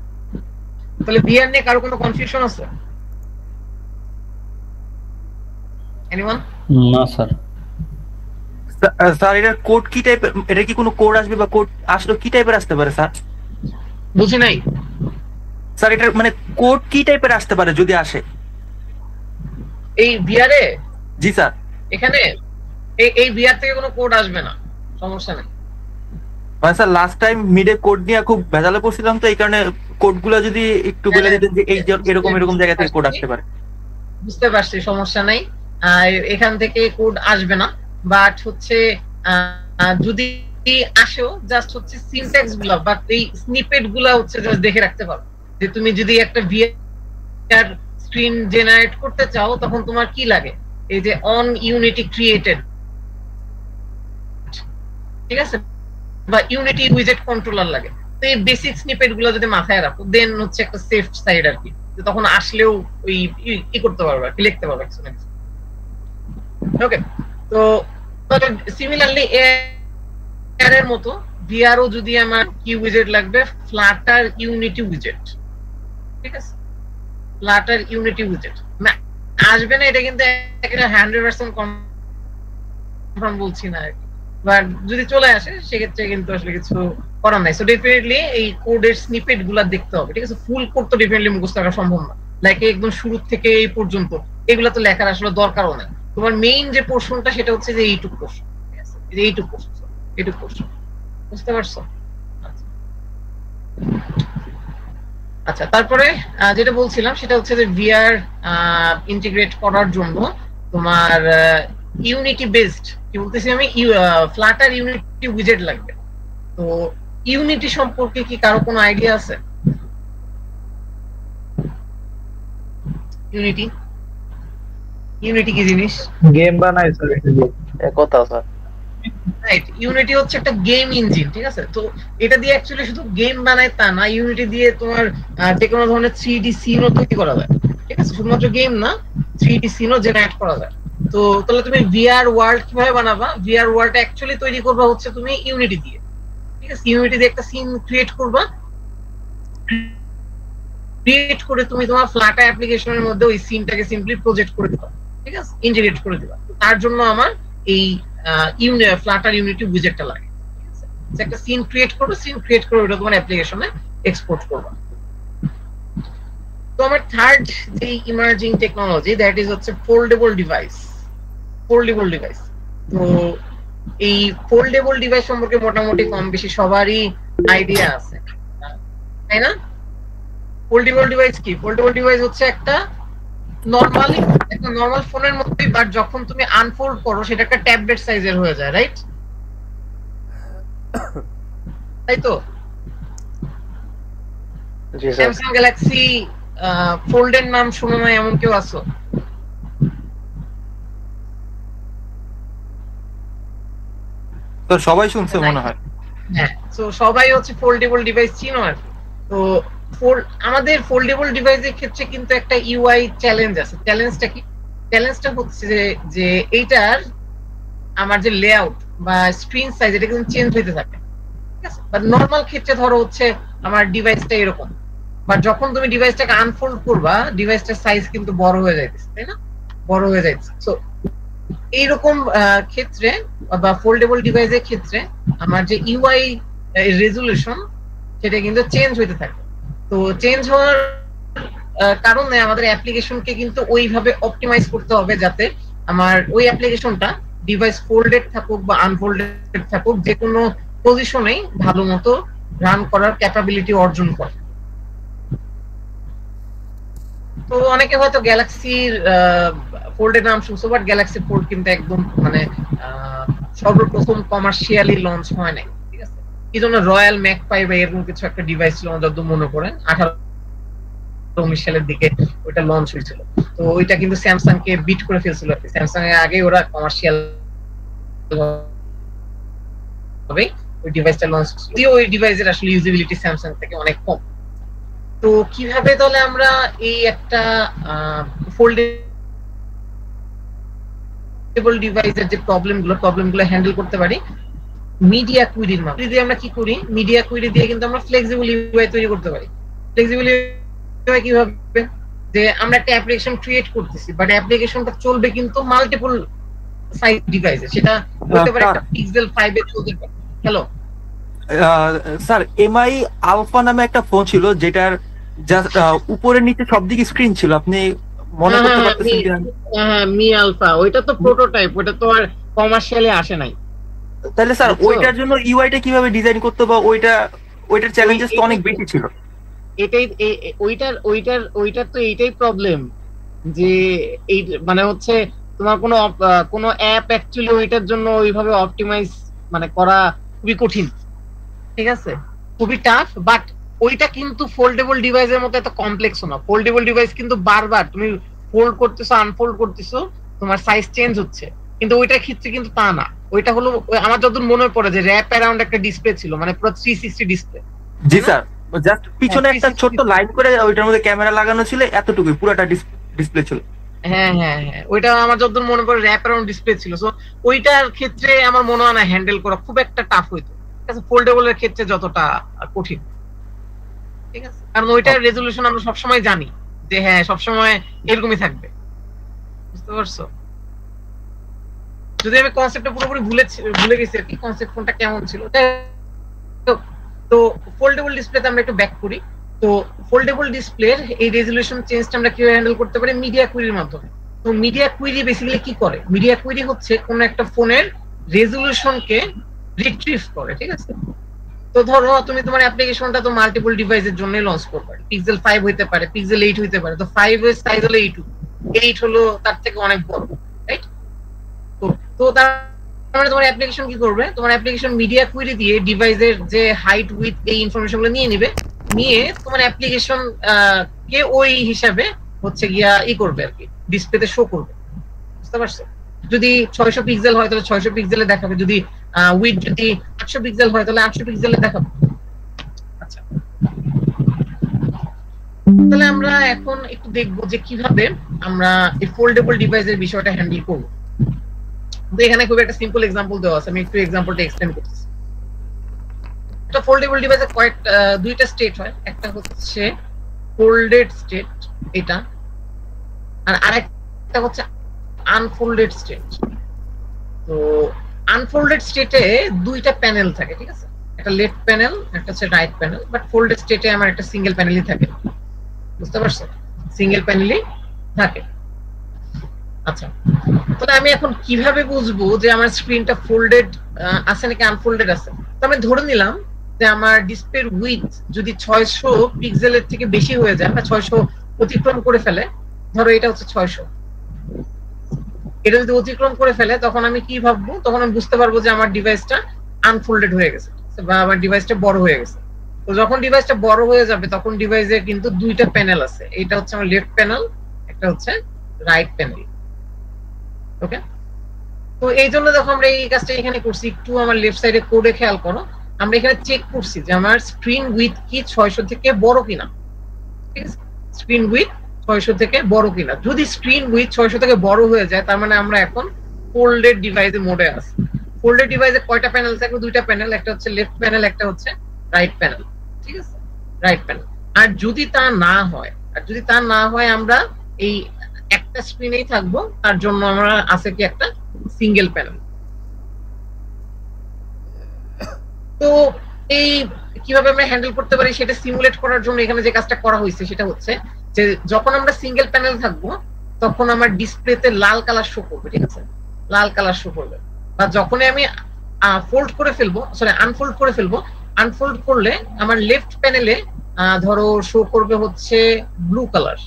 তাহলে ভিআর নিয়ে কারো কোনো কনফিউশন আছে? এনিওয়ান? না স্যার। স্যার এটা কোড কি টাইপের, এটা কি কোনো কোড আসবে বা কোড আসলে কি টাইপের আসতে পারে স্যার? বুঝি নাই স্যার এটা মানে কোড কি টাইপের আসতে পারে যদি আসে এই ভিআরে? জি স্যার। এখানে এই ভিআর থেকে কোনো কোড আসবে না, সমস্যা নেই। মানে স্যার লাস্ট টাইম মিডে কোড নিয়ে খুব ভেজালে পড়ছিলাম, তো এই কারণে কোডগুলো যদি একটু বলে দিতেন যে এই এরকম এরকম জায়গা থেকে কোড আসতে পারে। বুঝতে পারছি, সমস্যা নাই, এখান থেকে কোড আসবে না, বাট হচ্ছে যদি আসেও জাস্ট হচ্ছে সিনট্যাক্স গুলা বা এই স্নিপেট গুলা হচ্ছে জাস্ট দেখে রাখতে পারো। যে তুমি যদি একটা ভিআর স্ক্রিন জেনারেট করতে চাও তখন তোমার কি লাগে, এই যে অন ইউনিটি ক্রিয়েটেড, ঠিক আছে, বা ইউনিটি উইজেট কন্ট্রোলার লাগে। তো এই বেসিক স্নিপেট গুলো যদি মাথায় রাখো দেন হচ্ছে একটা সেফ সাইড আর কি, তখন আসলেও ওই কি করতে পারবে আর কি, লিখতে পারবে কিছু না কিছু। ওকে, তো সিমিলারলি এর এর মতো ভিআরও যদি আমার কি উইজেট লাগবে, ফ্লাটার ইউনিটি উইজেট, ঠিক আছে, ফ্লাটার ইউনিটি উইজেট আসবে না, এটা কিন্তু 100% কনফার্ম বলছি না আর কি, বাট যদি চলে আসে সেক্ষেত্রে কিন্তু আসলে কিছু করার নাই। সো ডেফিনেটলি এই কোডের স্নিপেট গুলা দেখতে হবে, ঠিক আছে? ফুল কোড তো ডেফিনেটলি মুখস্থ করা সম্ভব না, লাইক একদম শুরু থেকে এই পর্যন্ত এগুলা তো লেখার আসলে দরকারও নাই। তোমার মেইন যে পোর্শনটা সেটা হচ্ছে যে এইটুক পোর্শন, ঠিক আছে, এইটুক পোর্শন, এইটুক পোর্শন, বুঝতে পারছো? আচ্ছা, তারপরে যেটা বলছিলাম সেটা হচ্ছে যে ভিআর ইন্টিগ্রেট করার জন্য তোমার ইউনিটি বেসড কি বলতেছি আমি, ফ্লাটার ইউনিটি উইজেট লাগবে। তো ইউনিটি সম্পর্কে কি কারো কোনো আইডিয়া আছে? ইউনিটি ইউনিটি কি জিনিস? গেম বানাই স্যার, এক কথা স্যার। রাইট, ইউনিটি হচ্ছে একটা গেম ইঞ্জিন, ঠিক আছে? তো এটা দিয়ে অ্যাকচুয়ালি শুধু গেম বানায় তা না, ইউনিটি দিয়ে তোমার যে কোনো ধরনের 3D সিনও তৈরি করা যায়, ঠিক আছে? শুধুমাত্র গেম না, 3D সিনও জেনারেট করা যায়। তো তাহলে তুমি ভিআর ওয়ার্ল্ড কিভাবে বানাবা? ভিআর ওয়ার্ল্ড অ্যাকচুয়ালি তৈরি করবা হচ্ছে তুমি ইউনিটি দিয়ে, ঠিক আছে? ইউনিটি দিয়ে একটা সিন ক্রিয়েট করবা, ক্রিয়েট করে তুমি তোমার ফ্লাটার অ্যাপ্লিকেশনের মধ্যে ওই সিনটাকে সিম্পলি প্রজেক্ট করে দিবা, ঠিক আছে, ইন্টিগ্রেট করে দিবা। তার জন্য আমার এই ফ্লাটার ইউনিটি উইজেটটা লাগে, ঠিক আছে? একটা সিন ক্রিয়েট করবে, সিন ক্রিয়েট করে ওটা তোমার অ্যাপ্লিকেশনে এক্সপোর্ট করবা। তো আমার থার্ড যে ইমার্জিং টেকনোলজি দ্যাট ইজ হচ্ছে ফোল্ডেবল ডিভাইস। ফোল্ডেবল ডিভাইস, তো এই ফোল্ডেবল ডিভাইস সম্পর্কে মোটামুটি কম বেশি সবারই আইডিয়া আছে, তাই না? ফোল্ডেবল ডিভাইস কি? ফোল্ডেবল ডিভাইস হচ্ছে একটা নরমাল ফোনের মতোই, বাট যখন তুমি আনফোল্ড করো সেটা একটা ট্যাবলেট সাইজের হয়ে যায়, রাইট? তাই তো? জি স্যার। স্যামসাং গ্যালাক্সি ফোল্ডের নাম শুনো না এমন কেউ আছো? তো সবাই শুনছে মনে হয়। হ্যাঁ, তো সবাই হচ্ছে ফোল্ডেবল ডিভাইস চিনো আর কি। তো আমাদের ফোল্ডেবল ডিভাইসের ক্ষেত্রে কিন্তু একটা ইউআই চ্যালেঞ্জ আছে। চ্যালেঞ্জটা কি? চ্যালেঞ্জটা হচ্ছে যে এইটার আমার যে লেআউট বা স্ক্রিন সাইজ এটা কিন্তু চেঞ্জ হইতে থাকে, ঠিক আছে? বাট নরমাল ক্ষেত্রে ধরো হচ্ছে আমার ডিভাইসটা এরকম, বাট যখন তুমি ডিভাইসটাকে আনফোল্ড করবা ডিভাইসটার সাইজ কিন্তু বড় হয়ে যাইতেছে, তাই না? বড় হয়ে যাচ্ছে। সো এইরকম ক্ষেত্রে বা ফোল্ডেবল ডিভাইসের ক্ষেত্রে আমার যে ইউআই রেজুলেশন সেটা কিন্তু চেঞ্জ হইতে থাকে। তো চেঞ্জ হওয়ার কারণে আমাদের অ্যাপ্লিকেশনকে কিন্তু ওইভাবে অপটিমাইজ করতে হবে যাতে আমার ওই অ্যাপ্লিকেশনটা ডিভাইস ফোল্ডেড থাকুক বা আনফোল্ডেড থাকুক যে কোনো পজিশনেই ভালো মতো রান করার ক্যাপাবিলিটি অর্জন করে। তো অনেকে হয়তো গ্যালাক্সির ফোল্ডের নাম শুনছো, বাট গ্যালাক্সি ফোল্ড কিন্তু একদম মানে সর্বপ্রথম কমার্শিয়ালি লঞ্চ হয় নাই, ঠিক আছে? কি জন্য রয়্যাল ম্যাকপাই বা এরকম কিছু একটা ডিভাইস ছিল যত মনে করেন 18-19 সালের দিকে ওইটা লঞ্চ হয়েছিল। তো ওইটা কিন্তু স্যামসাং কে বিট করে ফেলছিল আর কি। স্যামসাং এর আগে ওরা কমার্শিয়াল ভাবে ওই ডিভাইসটা লঞ্চ করছিল, যদিও ওই ডিভাইসের আসলে ইউজিবিলিটি স্যামসাং থেকে অনেক কম। তো কিভাবে তাহলে আমরা এই একটা ফোল্ডেবল ডিভাইসের যে প্রবলেমগুলো হ্যান্ডেল করতে পারি মিডিয়া কুইরির মাধ্যমে। যদি আমরা কি করি, মিডিয়া কুইরি দিয়ে কিন্তু আমরা ফ্লেক্সিবল ইউআই তৈরি করতে পারি। ফ্লেক্সিবল ইউআই কিভাবে? যে আমরা একটা অ্যাপ্লিকেশন ক্রিয়েট করতেছি, বাট অ্যাপ্লিকেশনটা চলবে কিন্তু মাল্টিপল সাইজ ডিভাইসে। সেটা হতে পারে একটা পিক্সেল 5 এ চলতে পারে। হ্যালো স্যার, এমআই আলফা নামে একটা ফোন ছিল যেটার জাস্ট উপরে নিচে সব দিকে স্ক্রিন ছিল, আপনি মনে করতে পারতেছেন কিনা? হ্যাঁ, মি আলফা, ওইটা তো প্রোটোটাইপ, ওটা তো আর কমার্শিয়ালি আসে নাই। তাহলে স্যার ওইটার জন্য ইউআইটা কিভাবে ডিজাইন করতে বা ওইটার চ্যালেঞ্জেস তো অনেক বেশি ছিল। এটাই ওইটার তো এইটাই প্রবলেম যে এই মানে হচ্ছে তোমার কোনো অ্যাপ অ্যাকচুয়ালি ওইটার জন্য ওইভাবে অপটিমাইজ মানে করা খুবই কঠিন, ঠিক আছে? খুবই টাফ। বাট ওইটা কিন্তু ফোল্ডেবল ডিভাইসের মতো এত কমপ্লেক্স না। ফোল্ডেবল ডিভাইস কিন্তু বারবার তুমি ফোল্ড করতেছো আনফোল্ড করতেছো তোমার সাইজ চেঞ্জ হচ্ছে, কিন্তু ওইটার ক্ষেত্রে কিন্তু তা না। ওইটা হলো আমার যতদূর মনে পড়ে যে র্যাপ অ্যারাউন্ড একটা ডিসপ্লে ছিল, মানে পুরো 360 ডিসপ্লে। জি স্যার, জাস্ট পিছনে একটা ছোট্ট লাইট করে ওইটার মধ্যে ক্যামেরা লাগানো ছিল, এতটুকুই পুরোটা ডিসপ্লে ছিল। হ্যাঁ, ওইটা আমার যতদূর মনে পড়ে র্যাপ অ্যারাউন্ড ডিসপ্লে ছিল। সো ওইটার ক্ষেত্রে আমার মনে হয় না হ্যান্ডেল করা খুব একটা টাফ হইতো, ঠিক আছে? ফোল্ডেবলের ক্ষেত্রে যতটা কঠিন, ঠিক আছে? কারণ ওইটার রেজুলেশন আমরা সবসময় জানি যে হ্যাঁ সবসময় এরকমই থাকবে, বুঝতে পারছো? যদি আমি কনসেপ্টটা পুরোপুরি ভুলে গেছি আর কি, কনসেপ্ট ফোনটা কেমন ছিল। তো ফোল্ডেবল ডিসপ্লেতে আমরা একটু ব্যাক করি। তো ফোল্ডেবল ডিসপ্লের এই রেজুলেশন চেঞ্জটা আমরা কিভাবে হ্যান্ডেল করতে পারি? মিডিয়া কুইরির মাধ্যমে। তো মিডিয়া কুইরি বেসিক্যালি কি করে? মিডিয়া কুইরি হচ্ছে কোন একটা ফোনের রেজুলেশনকে রিট্রিভ করে, ঠিক আছে? তো ধরো তুমি তোমার অ্যাপ্লিকেশনটা তো মাল্টিপল ডিভাইসের জন্য লঞ্চ করবে, পিক্সেল 5 হইতে পারে, পিক্সেল 8 হইতে পারে। তো 5 এর সাইজ হলো 8 হলো তার থেকে অনেক বড়, রাইট? তো তার মানে তোমার অ্যাপ্লিকেশন কি করবে? তোমার অ্যাপ্লিকেশন মিডিয়া কুইরি দিয়ে ডিভাইসের যে হাইট উইথ এই ইনফরমেশনগুলো নিয়ে তোমার অ্যাপ্লিকেশন কে ওই হিসাবে হচ্ছে গিয়া করবে আর কি, ডিসপ্লেতে শো করবে, বুঝতে পারছো? যদি 600 পিক্সেল হয় তাহলে 600 পিক্সেলে দেখাবে, যদি উইথ যদি 800 পিক্সেল হয় তাহলে 800 পিক্সেলে দেখাবে। আচ্ছা, তাহলে আমরা এখন একটু দেখবো যে কিভাবে আমরা এই ফোল্ডেবল ডিভাইসের বিষয়টা হ্যান্ডেল করব। তো এখানে খুব একটা সিম্পল এক্সাম্পল দেওয়া আছে, আমি একটু এক্সাম্পলটা এক্সপ্লেন করতেছি। একটা ফোল্ডেবল ডিভাইসে দুইটা স্টেট হয়, একটা হচ্ছে ফোল্ডেড স্টেট এটা, আর আরেকটা হচ্ছে আনফোল্ডেড স্টেট। তো আনফোল্ডেড স্টেটে দুইটা প্যানেল থাকে, ঠিক আছে? একটা লেফট প্যানেল, একটা হচ্ছে রাইট প্যানেল। বাট ফোল্ডেড স্টেটে আমার একটা সিঙ্গেল প্যানেলই থাকে, বুঝতে পারছো? সিঙ্গেল প্যানেলই থাকে। আচ্ছা, তাহলে আমি এখন কিভাবে বুঝবো যে আমার স্ক্রিনটা ফোল্ডেড আছে নাকি আনফোল্ডেড আছে? তো আমি ধরে নিলাম যে আমার ডিসপ্লের উইডথ যদি 600 পিক্সেলের থেকে বেশি হয়ে যায় বা 600 অতিক্রম করে ফেলে, ধরো এটা হচ্ছে 600, এটা যদি অতিক্রম করে ফেলে তখন আমি কি ভাববো? তখন আমি বুঝতে পারবো যে আমার ডিভাইসটা আনফোল্ডেড হয়ে গেছে বা আমার ডিভাইসটা বড় হয়ে গেছে। তো যখন ডিভাইসটা বড় হয়ে যাবে তখন ডিভাইসে কিন্তু দুইটা প্যানেল আছে, এটা হচ্ছে আমার লেফট প্যানেল, একটা হচ্ছে রাইট প্যানেল। ওকে, তো এই জন্য যখন আমরা এই কাজটা এখানে করছি, একটু আমার লেফট সাইডে কোডে খেয়াল করো, আমরা এখানে চেক করছি যে আমার স্ক্রিন উইডথ কি 600 থেকে বড় কিনা। ঠিক আছে, স্ক্রিন উইথ 600 থেকে বড় কিনা। যদি স্ক্রিন উইথ 600 থেকে বড় হয়ে যায় তার মানে আমরা এখন ফোল্ডেড ডিভাইসের মোডে আছি। ফোল্ডেড ডিভাইসে কয়টা প্যানেল থাকবে? দুইটা প্যানেল, একটা হচ্ছে লেফট প্যানেল, একটা হচ্ছে রাইট প্যানেল। ঠিক আছে, রাইট প্যানেল। আর যদি তা না হয় আমরা এই একটা স্ক্রিনেই থাকবো, তার জন্য আমরা আছে কি একটা সিঙ্গেল প্যানেল। তো এই কিভাবে আমরা হ্যান্ডেল করতে পারি সেটা সিমুলেট করার জন্য এখানে যে কাজটা করা হয়েছে সেটা হচ্ছে যে যখন আমরা সিঙ্গেল প্যানেল থাকবো তখন আমার ডিসপ্লেতে লাল কালার শো করবে। ঠিক আছে, লাল কালার শো করবে। বা যখনই আমি ফোল্ড করে ফেলবো, সরি আনফোল্ড করে ফেলবো, আনফোল্ড করলে আমার লেফট প্যানেলে ধরো শো করবে হচ্ছে ব্লু কালার।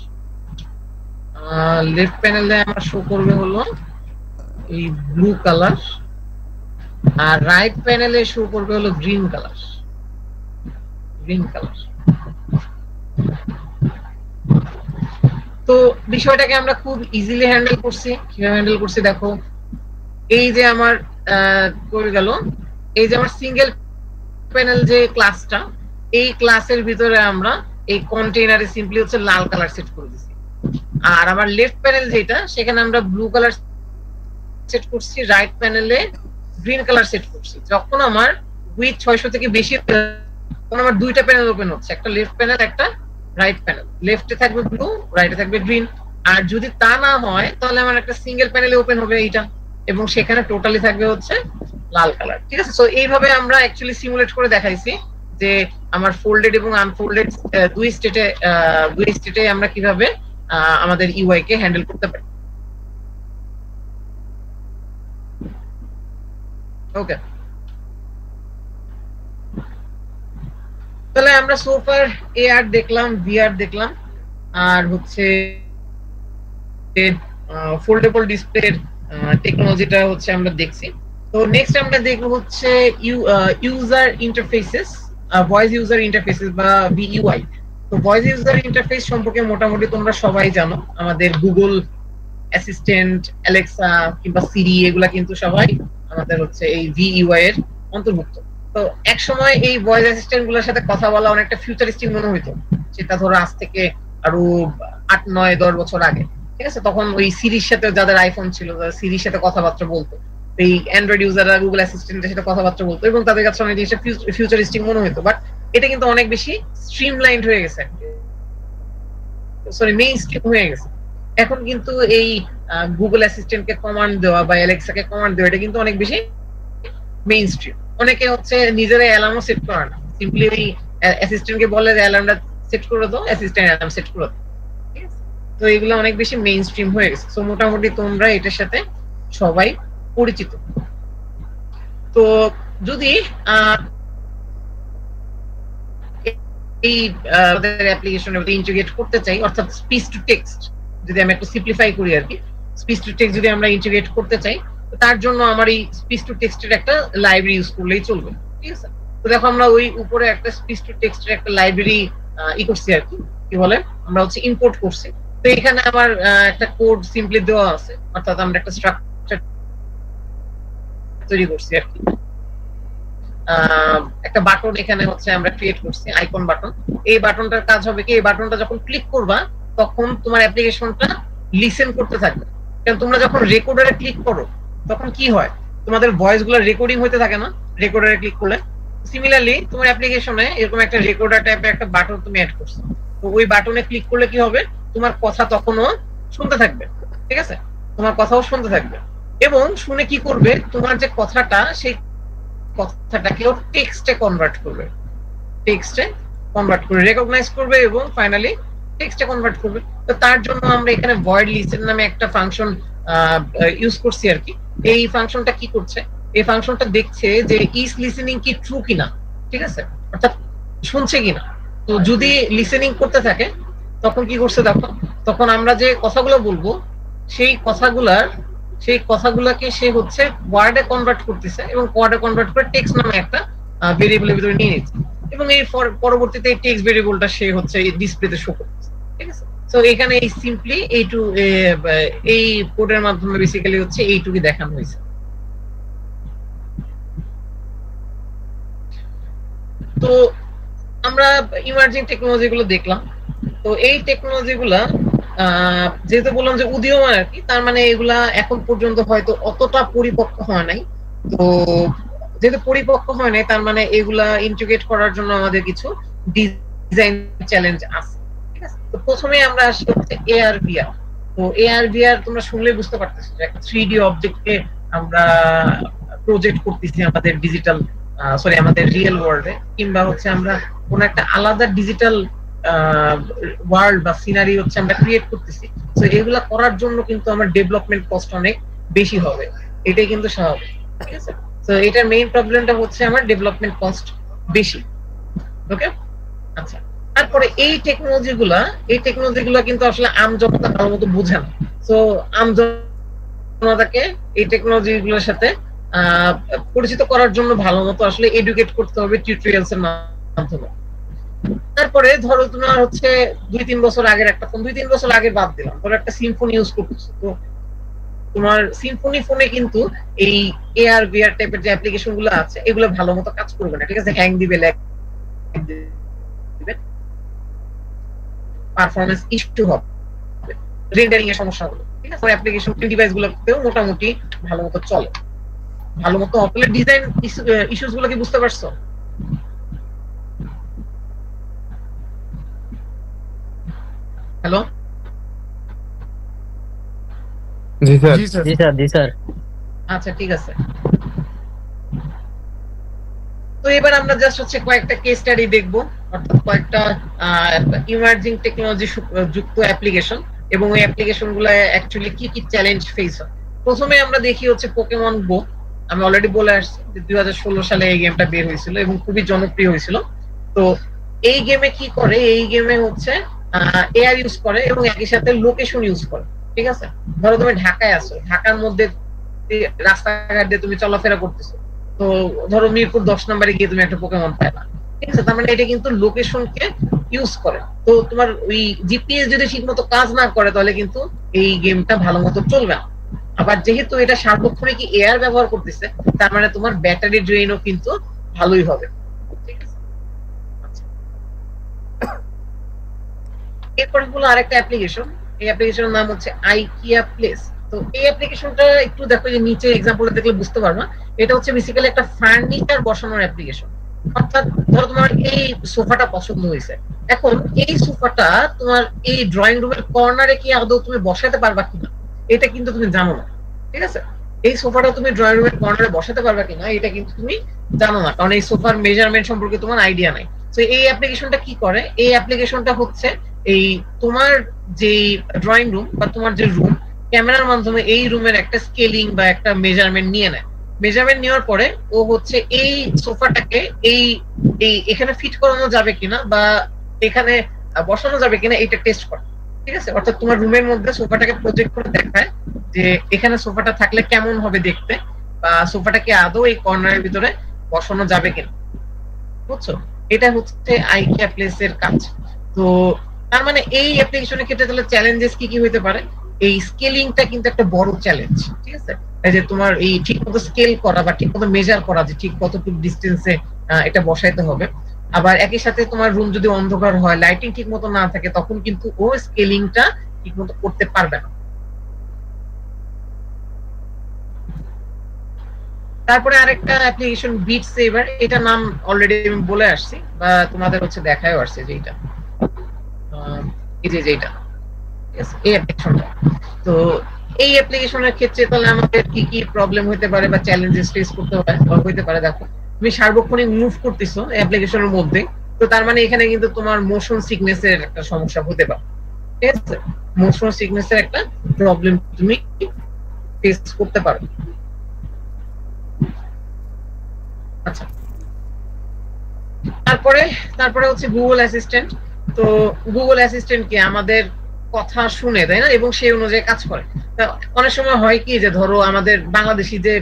লেফট প্যানেলে আমার শো করবে হলো এই ব্লু কালার, আর রাইট প্যানেলে শো করবে হলো গ্রিন কালার। তো বিষয়টাকে আমরা খুব ইজিলি হ্যান্ডেল করছি। কিভাবে হ্যান্ডেল করছি দেখো, এই যে আমার করে গেল, এই যে আমার সিঙ্গেল প্যানেল যে ক্লাসটা, এই ক্লাসের ভিতরে আমরা এই কন্টেইনারে সিম্পলি হচ্ছে লাল কালার সেট করে দিছি। আর আমার লেফট প্যানেল যেটা, সেখানে আমরা ব্লু কালার সেট করছি, রাইট প্যানেলে গ্রিন কালার সেট করছি। যখন আমার উইথ 600 থেকে বেশি, তখন আমার দুইটা প্যানেল ওপেন হচ্ছে, একটা লেফট প্যানেল, একটা রাইট প্যানেল। লেফটে থাকবে ব্লু, রাইটে থাকবে গ্রিন। আর যদি তা না হয় তাহলে আমার একটা সিঙ্গেল প্যানেলে ওপেন হবে এইটা, এবং সেখানে টোটালি থাকবে হচ্ছে লাল কালার। ঠিক আছে, সো এইভাবে আমরা অ্যাকচুয়ালি সিমুলেট করে দেখাইছি যে আমার ফোল্ডেড এবং আনফোল্ডেড দুই স্টেটে আমরা কিভাবে আমাদের ইউআই কে হ্যান্ডেল করতে পারি। ওকে, তাহলে আমরা সোফার এআর দেখলাম, ভিআর দেখলাম, আর হচ্ছে ফোল্ডেবল ডিসপ্লের টেকনোলজিটা হচ্ছে আমরা দেখছি। তো নেক্সট আমরা দেখব হচ্ছে user interfaces, voice user interfaces বা ভিইউআই। তো ভয়েস ইউজার ইন্টারফেস সম্পর্কে মোটামুটি তোমরা সবাই জানো। আমাদের গুগল অ্যাসিস্ট্যান্ট, অ্যালেক্সা কিংবা সিরি, এগুলা কিন্তু সবাই আমাদের হচ্ছে এই ভিইউআই এর অন্তর্ভুক্ত। তো এক সময় এই ভয়েস অ্যাসিস্ট্যান্ট গুলোর সাথে কথা বলা অনেকটা ফিউচারিস্টিক মনে হইতো, সেটা ধরো আজ থেকে আরো 8, 9, 10 বছর আগে। ঠিক আছে, তখন ওই সিরির সাথে, যাদের আইফোন ছিল, যারা সিরির সাথে কথাবার্তা বলতো, এই অ্যান্ড্রয়েড ইউজাররা গুগল অ্যাসিস্ট্যান্টের সাথে কথাবার্তা বলতো, এবং তাদের কাছে অনেক জিনিসটা ফিউচারিস্টিক মনে হইতো। বাট এটা কিন্তু অনেক বেশি স্ট্রিমলাইন্ড হয়ে গেছে, সরি মেইনস্ট্রিম হয়ে গেছে। এখন কিন্তু এই গুগল অ্যাসিস্ট্যান্টকে কমান্ড দেওয়া বা অ্যালেক্সাকে কমান্ড দেওয়া, এটা কিন্তু অনেক বেশি মেইনস্ট্রিম। অনেকে হচ্ছে নিজেরাই অ্যালার্মও সেট করে না, সিম্পলি ওই অ্যাসিস্ট্যান্টকে বলে যে অ্যালার্মটা সেট করে দাও, অ্যাসিস্ট্যান্ট অ্যালার্ম সেট করে দাও। ঠিক আছে, তো এগুলো অনেক বেশি মেইনস্ট্রিম হয়ে গেছে। সো মোটামুটি তোমরা এটার সাথে সবাই পরিচিত। তো যদি এই আমাদের অ্যাপ্লিকেশনের মধ্যে ইন্টিগ্রেট করতে চাই, অর্থাৎ স্পিচ টু টেক্সট, যদি আমি একটু সিম্পলিফাই করি আর কি, স্পিচ টু টেক্সট যদি আমরা ইন্টিগ্রেট করতে চাই, তার জন্য আমার এই স্পিচ টু টেক্সটের একটা লাইব্রেরি ইউজ করলেই চলবে। ঠিক আছে, তো দেখো আমরা ওই উপরে একটা স্পিচ টু টেক্সটের একটা লাইব্রেরি করছি আর কি, কি বলে আমরা হচ্ছে ইম্পোর্ট করছি। তো এখানে আমার একটা কোড সিম্পলি দেওয়া আছে, অর্থাৎ আমরা একটা স্ট্রাকচার তৈরি করছি আর কি। একটা বাটন এখানে হচ্ছে আমরা ক্রিয়েট করছি, আইকন বাটন। এই বাটনটার কাজ হবে কি, এই বাটনটা যখন ক্লিক করবা তখন তোমার অ্যাপ্লিকেশনটা লিসেন করতে থাকবে। কারণ তোমরা যখন রেকর্ডারে ক্লিক করো তখন কি হয়, তোমাদের ভয়েস গুলো রেকর্ডিং হতে থাকে না রেকর্ডারে ক্লিক করলে। সিমিলারলি তোমার অ্যাপ্লিকেশনে এরকম একটা রেকর্ডার টাইপের একটা বাটন তুমি অ্যাড করছো, তো ওই বাটনে ক্লিক করলে কি হবে, তোমার কথা তখনও শুনতে থাকবে। ঠিক আছে, তোমার কথাও শুনতে থাকবে, এবং শুনে কি করবে, তোমার যে কথাটা, সেই কথাটাকেও টেক্সটে কনভার্ট করবে, রেকগনাইজ করবে এবং ফাইনালি টেক্সটে কনভার্ট করবে। তো তার জন্য আমরা এখানে ভয়েড লিসেন নামে একটা ফাংশন ইউজ করছি আর কি। এই ফাংশনটা কি করছে, এই ফাংশনটা দেখছে যে ইজ লিসেনিং কি ট্রু কিনা, ঠিক আছে, অর্থাৎ শুনছে কিনা। তো যদি লিসেনিং করতে থাকে তখন কি করছে দেখো, তখন আমরা যে কথাগুলো বলবো সেই কথাগুলোকে সে হচ্ছে ওয়ার্ডে কনভার্ট করতেছে, এবং ওয়ার্ডে কনভার্ট করে টেক্সট নামে একটা ভেরিয়েবলের ভিতরে নিয়ে নিচ্ছে, এবং এই পরবর্তীতে এই টেক্সট ভেরিয়েবলটা সে হচ্ছে এই ডিসপ্লেতে শো করতেছে। ঠিক আছে, সো এখানে এই সিম্পলি এই কোডের মাধ্যমে বেসিক্যালি হচ্ছে এইটুকুই দেখানো হয়েছে। তো আমরা ইমার্জিং টেকনোলজি গুলো দেখলাম। তো এই টেকনোলজি গুলা যেহেতু বললাম যে উদীয়মান আর কি, তার মানে এগুলা এখন পর্যন্ত হয়তো অতটা পরিপক্ক হয় নাই। তো যেহেতু পরিপক্ক হয় নাই, তার মানে এগুলা ইন্টিগ্রেট করার জন্য আমাদের কিছু ডিজাইন চ্যালেঞ্জ আছে। ঠিক আছে, তো প্রথমে আমরা আসি হচ্ছে এআর ভিআর। তো এআর ভিআর তোমরা শুনলে বুঝতে পারতেছো যে একটা 3D অবজেক্টকে আমরা প্রজেক্ট করতেছি আমাদের ডিজিটাল আমাদের রিয়েল ওয়ার্ল্ডে, কিংবা হচ্ছে আমরা কোন একটা আলাদা ডিজিটাল ওয়ার্ল্ড বা সিনারি হচ্ছে আমরা ক্রিয়েট করতেছি। তো এগুলা করার জন্য কিন্তু আমার ডেভেলপমেন্ট কস্ট অনেক বেশি হবে, এটাই কিন্তু স্বাভাবিক। ঠিক আছে, তো এটার মেইন প্রবলেমটা হচ্ছে আমার ডেভেলপমেন্ট কস্ট বেশি। ওকে, আচ্ছা। তারপরে এই টেকনোলজি গুলা কিন্তু আসলে আমজনতা ভালো মতো বুঝে না। তো আমজনতাকে এই টেকনোলজি গুলোর সাথে পরিচিত করার জন্য ভালো মতো আসলে এডুকেট করতে হবে টিউটোরিয়ালস এর মাধ্যমে। তারপরে ধরো তোমার হচ্ছে 2-3 বছর আগের একটা ফোন, 2-3 বছর আগে বাদ দিলাম, ধরো একটা সিম্ফনি ইউজ করতেছো। তো তোমার সিম্ফনি ফোনে কিন্তু এই এআর ভিআর টাইপের যে অ্যাপ্লিকেশন গুলো আছে এগুলো ভালো মতো কাজ করবে না। ঠিক আছে, হ্যাং দিবে, ল্যাগ দিবে, পারফরম্যান্স ইস্যু হবে, রেন্ডারিং এর সমস্যা হবে। ঠিক আছে, অ্যাপ্লিকেশন ডিভাইস গুলোতেও মোটামুটি ভালো মতো চলে, ভালো মতো অপলে ডিজাইন ইস্যুস গুলো কি বুঝতে পারছো? হ্যালো, জি স্যার। আচ্ছা ঠিক আছে। তো এবার আমরা জাস্ট হচ্ছে কয়েকটা কেস স্টাডি দেখবো, অর্থাৎ কয়েকটা ইমার্জিং টেকনোলজি যুক্ত অ্যাপ্লিকেশন, এবং ওই অ্যাপ্লিকেশন গুলো অ্যাকচুয়ালি কি কি চ্যালেঞ্জ ফেস হয়। প্রথমে আমরা দেখি হচ্ছে পোকেমন গো। আমি অলরেডি বলে আসছি যে 2016 সালে এই গেমটা বের হয়েছিল এবং খুবই জনপ্রিয় হয়েছিল। তো এই গেমে কি করে, এই গেমে হচ্ছে এআর ইউজ করে এবং একই সাথে লোকেশন ইউজ করে। ঠিক আছে, ধরো তুমি ঢাকায় আছো, ঢাকার মধ্যে রাস্তাঘাট দিয়ে তুমি চলাফেরা করতেছো, তো ধরো মিরপুর 10 নম্বরে গিয়ে তুমি একটা পোকেমন পাইলা। ঠিক আছে, তার মানে এটা কিন্তু লোকেশনকে ইউজ করে। তো তোমার ওই জিপিএস যদি ঠিক মতো কাজ না করে তাহলে কিন্তু এই গেমটা ভালো মতো চলবে না। আবার যেহেতু এটা সার্বক্ষণিক এআর ব্যবহার করতেছে, তার মানে তোমার ব্যাটারি ড্রেইনও কিন্তু ভালোই হবে। ঠিক আছে, এরপর হলো আরেকটা অ্যাপ্লিকেশন, এই অ্যাপ্লিকেশনের নাম হচ্ছে আইকিয়া প্লেস। তো এই অ্যাপ্লিকেশনটা একটু দেখো, যে নিচে এক্সাম্পলে দেখলে বুঝতে পারবা, এটা হচ্ছে বেসিক্যালি একটা ফার্নিচার বসানোর অ্যাপ্লিকেশন। অর্থাৎ ধরো তোমার এই সোফাটা পছন্দ হয়েছে, এখন এই সোফাটা তোমার এই ড্রয়িং রুমের কর্নারে কি আদৌ তুমি বসাতে পারবা কিনা এটা কিন্তু তুমি জানো না। ঠিক আছে, এই সোফাটা তুমি ড্রয়িং রুমের কর্নারে বসাতে পারবা কিনা এটা কিন্তু তুমি জানো না, কারণ এই সোফার মেজারমেন্ট সম্পর্কে তোমার আইডিয়া নাই। তো এই অ্যাপ্লিকেশনটা কি করে, এই অ্যাপ্লিকেশনটা হচ্ছে এই তোমার যে ড্রয়িং রুম বা তোমার যে রুম, ক্যামেরার মাধ্যমে এই রুমের একটা স্কেলিং বা একটা মেজারমেন্ট নিয়ে নেয়। মেজারমেন্ট নেওয়ার পরে ও হচ্ছে এই সোফাটাকে এই এখানে ফিট করানো যাবে কিনা বা এখানে বসানো যাবে কিনা এটা টেস্ট করে। ঠিক আছে, অর্থাৎ তোমার রুমের মধ্যে সোফাটাকে প্রজেক্ট করে দেখায় যে এখানে সোফাটা থাকলে কেমন হবে দেখতে, বা সোফাটাকে আদৌ এই কর্নারের ভিতরে বসানো যাবে কিনা। বুঝছো, এটা হচ্ছে আইকিয়া প্লেস এর কাজ। তো তার মানে এই অ্যাপ্লিকেশনের ক্ষেত্রে তাহলে চ্যালেঞ্জেস কি কি হতে পারে, এই স্কেলিংটা কিন্তু একটা বড় চ্যালেঞ্জ। ঠিক আছে, এই যে তোমার এই ঠিক মতো স্কেল করা বা ঠিক মতো মেজার করা যে ঠিক কতটুকু ডিস্টেন্সে এটা বসাইতে হবে। আবার একই সাথে তোমার রুম যদি অন্ধকার হয়, লাইটিং ঠিক মতো না থাকে, তখন কিন্তু ও স্কেলিংটা ঠিক মতো করতে পারবে না। তারপরে আরেকটা অ্যাপ্লিকেশন বিট সেভার, এটা নাম অলরেডি আমি বলে আসছি বা তোমাদের হচ্ছে দেখায়ও আসছে, যে এটা এই যে যেটা এই অ্যাপ্লিকেশনটা। তো এই অ্যাপ্লিকেশনের ক্ষেত্রে তাহলে আমাদের কি কি প্রবলেম হতে পারে বা চ্যালেঞ্জেস ফেস করতে হতে পারে। দেখো, তুমি সার্বক্ষণিক মুভ করতেছো অ্যাপ্লিকেশনের মধ্যে, তো তার মানে এখানে কিন্তু তোমার মোশন সিকনেস এর একটা সমস্যা হতে পারে। ঠিক আছে, মোশন সিকনেস এর একটা প্রবলেম তুমি ফেস করতে পারো। আচ্ছা, তারপরে হচ্ছে গুগল অ্যাসিস্ট্যান্ট। তো গুগল অ্যাসিস্ট্যান্ট কি আমাদের কথা শুনে, তাই না, এবং সেই অনুযায়ী কাজ করে। অনেক সময় হয় কি যে ধরো আমাদের বাংলাদেশি যে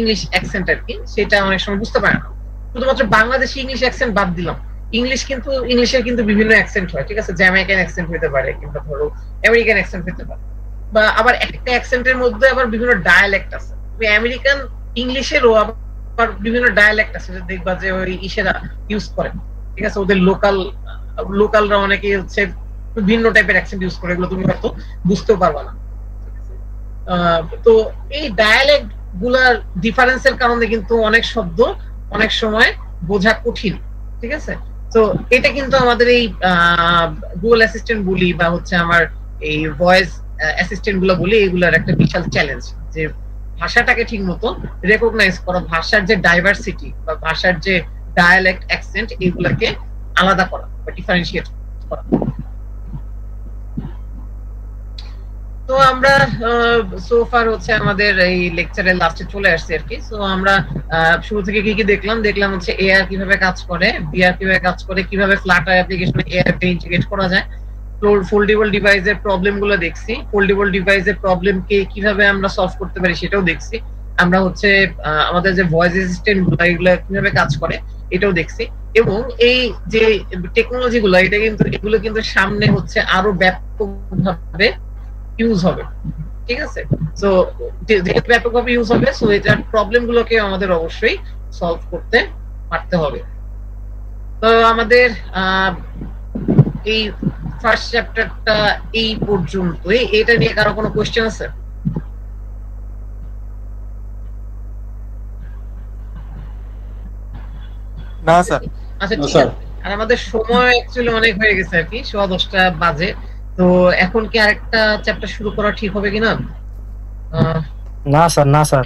ইংলিশ অ্যাকসেন্ট আর কি, সেটা অনেক সময় বুঝতে পারে না। শুধুমাত্র বাংলাদেশি ইংলিশ অ্যাকসেন্ট বাদ দিলাম, ইংলিশের কিন্তু বিভিন্ন অ্যাকসেন্ট হয়। ঠিক আছে, জ্যামাইকান অ্যাকসেন্ট হতে পারে, কিংবা ধরো আমেরিকান অ্যাকসেন্ট হতে পারে, বা আবার একটা অ্যাকসেন্টের মধ্যে আবার বিভিন্ন ডায়ালেক্ট আছে। আমেরিকান ইংলিশেরও আবার বিভিন্ন ডায়ালেক্ট আছে, দেখবা যে ওই ইসেরা ইউজ করে। ঠিক আছে, ওদের লোকালরা অনেকে হচ্ছে ভিন্ন টাইপের অ্যাকসেন্ট ইউজ করে, এগুলো তুমি হয়তো বুঝতেও পারবা না। তো এই ডায়ালেক্ট গুলার ডিফারেন্সের কারণে কিন্তু অনেক শব্দ অনেক সময় বোঝা কঠিন, ঠিক আছে? তো এটা কিন্তু আমাদের এই গুগল অ্যাসিস্ট্যান্ট বলি বা হচ্ছে আমার এই ভয়েস অ্যাসিস্ট্যান্ট গুলো বলি, এগুলার একটা বিশাল চ্যালেঞ্জ, যে ভাষাটাকে ঠিক মতো রেকগনাইজ করা, ভাষার যে ডাইভার্সিটি বা ভাষার যে ডায়ালেক্ট অ্যাকসেন্ট এগুলাকে আলাদা করা বা ডিফারেন্সিয়েট করা। তো আমরা সোফার হচ্ছে আমাদের এই লেকচারের লাস্টে চলে আসছি আর কি। সো আমরা শুরু থেকে কি কি দেখলাম হচ্ছে এআর কিভাবে কাজ করে, বিআর কিভাবে কাজ করে, কিভাবে ফ্লাটার অ্যাপ্লিকেশনে এআর কে ইন্টিগ্রেট করা যায়, ফোল্ডেবল ডিভাইসের প্রবলেম গুলো দেখছি, ফোল্ডেবল ডিভাইসের প্রবলেম কে কিভাবে আমরা সলভ করতে পারি সেটাও দেখছি। আমরা হচ্ছে আমাদের যে ভয়েস অ্যাসিস্ট্যান্ট গুলো এগুলো কিভাবে কাজ করে এটাও দেখছি। এবং এই যে টেকনোলজি গুলো এগুলো কিন্তু সামনে হচ্ছে আরো ব্যাপকভাবে ইউজ হবে, ঠিক আছে? সো যেহেতু ব্যাপকভাবে ইউজ হবে, সো এটার প্রবলেম গুলোকে আমাদের অবশ্যই সলভ করতে পারতে হবে। তো আমাদের এই ফার্স্ট চ্যাপ্টারটা এই পর্যন্তই। এটা নিয়ে কারো কোনো কোশ্চেন আছে? না স্যার। আচ্ছা ঠিক আছে। আর আমাদের সময় অ্যাকচুয়ালি অনেক হয়ে গেছে আর কি, 10:15 বাজে। তো এখন কি আরেকটা চ্যাপ্টার শুরু করা ঠিক হবে কিনা? না স্যার, না স্যার।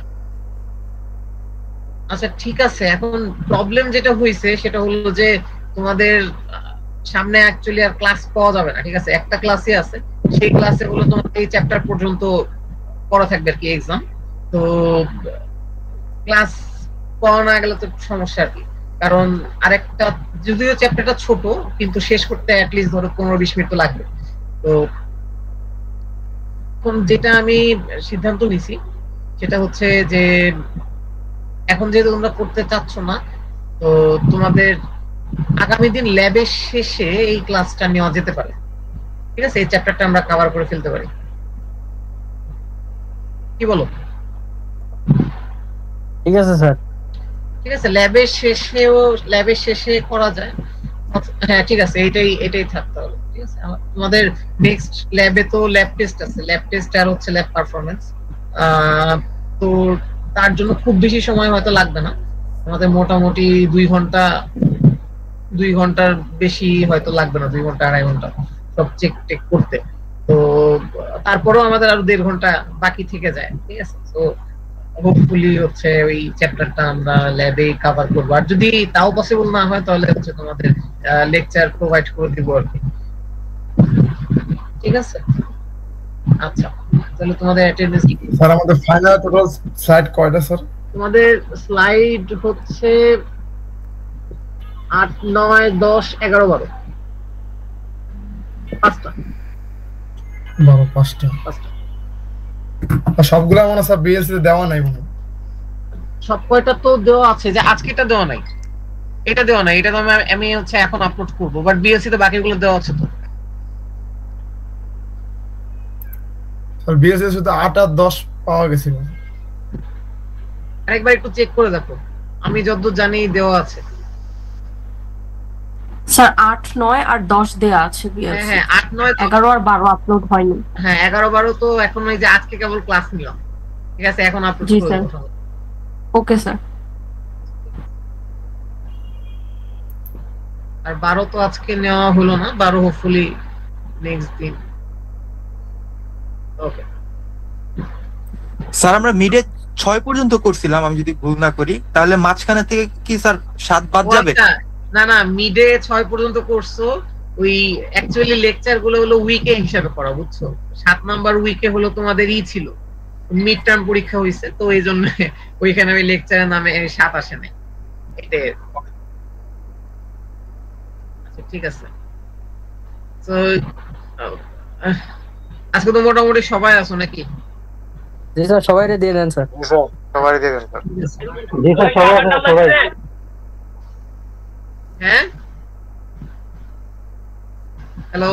আচ্ছা ঠিক আছে। এখন প্রবলেম যেটা হয়েছে সেটা হলো যে তোমাদের সামনে অ্যাকচুয়ালি আর ক্লাস পাওয়া যাবে না, ঠিক আছে? একটা ক্লাসই আছে, সেই ক্লাসে হলো তোমাদের এই চ্যাপ্টার পর্যন্ত পড়া থাকবে আর কি এক্সাম। তো ক্লাস পাওয়া না গেলে তো সমস্যা আর কি, কারণ আরেকটা যদিও চ্যাপ্টারটা ছোট কিন্তু শেষ করতে অ্যাটলিস্ট ধরো 15-20 মিনিট তো লাগবে। তো এখন যেটা আমি সিদ্ধান্ত নিছি সেটা হচ্ছে যে এখন যেহেতু তোমরা করতে চাচ্ছ না, তো তোমাদের আগামী দিন ল্যাবের শেষে এই ক্লাসটা নেওয়া যেতে পারে, ঠিক আছে? এই চ্যাপ্টারটা আমরা কভার করে ফেলতে পারি, কি বলো? ঠিক আছে স্যার। ঠিক আছে, ল্যাবের শেষে করা যায়। হ্যাঁ ঠিক আছে, এটাই থাকতে হবে, ঠিক আছে? তোমাদের নেক্সট ল্যাবে তো ল্যাব টেস্ট আছে, ল্যাব টেস্ট আর হচ্ছে ল্যাব পারফরম্যান্স। তো তার জন্য খুব বেশি সময় হয়তো লাগবে না, আমাদের মোটামুটি 2 ঘন্টার বেশি হয়তো লাগবে না, 2 ঘন্টা 2.5 ঘন্টা সব চেক করতে। তো তারপরেও আমাদের আরো 1.5 ঘন্টা বাকি থেকে যায়, ঠিক আছে? তো হোপফুলি হচ্ছে ওই চ্যাপ্টারটা আমরা ল্যাবে কভার করবো। আর যদি তাও পসিবল না হয় তাহলে হচ্ছে তোমাদের লেকচার প্রোভাইড করে দিব আর কি, ঠিক আছে? আচ্ছা তাহলে তোমাদের অ্যাটেন্ডেন্স কি? স্যার আমাদের ফাইনাল টোটাল স্লাইড কয়টা স্যার? তোমাদের স্লাইড হচ্ছে 8, 9, 10, 11, 12 5টা। 5টা। সবগুলা মনে স্যার বিএসসি তে দেওয়া নাই মনে। সব কয়টা তো দেওয়া আছে, যে আজকেটা দেওয়া নাই, এটা দেওয়া নাই, এটা তো আমি হচ্ছে এখন আপলোড করব, বাট বিএসসি তে বাকিগুলো দেওয়া আছে তো। স্যার বিএসসি শুধু 8 আর 10 পাওয়া গেছিল। আরেকবার একটু চেক করে দেখো, আমি যতদূর জানি দেওয়া আছে। স্যার 8, 9 আর 10 দেয়া আছে বিএসসি। হ্যাঁ 8, 9, 11 আর 12 আপলোড হয়নি। হ্যাঁ 11, 12 তো এখন ওই যে আজকে কেবল ক্লাস নিলাম, ঠিক আছে? এখন আপলোড জি করে স্যার। দেব। Okay sir. আর 12 তো আজকে নেওয়া হলো না, 12 হোপফুলি নেক্সট দিন। ওকে স্যার আমরা মিডে 6 পর্যন্ত করছিলাম আমি যদি ভুল না করি, তাহলে মাঝখানে থেকে কি স্যার 7 বাদ যাবে? না না, মিডে 6 পর্যন্ত করছো, ওই অ্যাকচুয়ালি লেকচার গুলো হলো উইকে হিসাবে করা, বুঝছো? 7 নাম্বার উইকে হলো তোমাদের ছিল মিড টার্ম পরীক্ষা হয়েছে, তো এই জন্য ওইখানে ওই লেকচারের নামে 7 আসে নাই। এটাই। আচ্ছা ঠিক আছে। তো আজকে তো মোটামুটি সবাই আছো নাকি? জি স্যার, সবাইরে দিয়ে দেন স্যার। সবারই দিয়ে দেন স্যার। জি স্যার, সবাই আছে, সবাই। হ্যাঁ হ্যালো।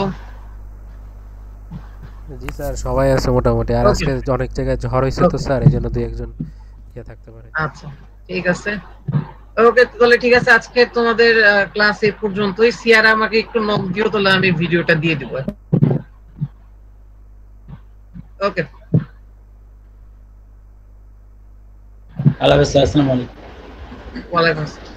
জি স্যার সবাই আছে মোটামুটি। আর আজকে অনেক জায়গায় ঝড় হয়েছে তো স্যার, এই জন্য 2-1 জন থাকতে পারে। আচ্ছা ঠিক আছে। ওকে, তাহলে ঠিক আছে, আজকে তোমাদের ক্লাস এই পর্যন্তই। সিয়ারা আমাকে একটু নক দিও, তাহলে আমি ভিডিওটা দিয়ে দিব। ওকে, আল্লাহ হাফেজ, আসসালামু আলাইকুম। ওয়ালাইকুম আসসালাম।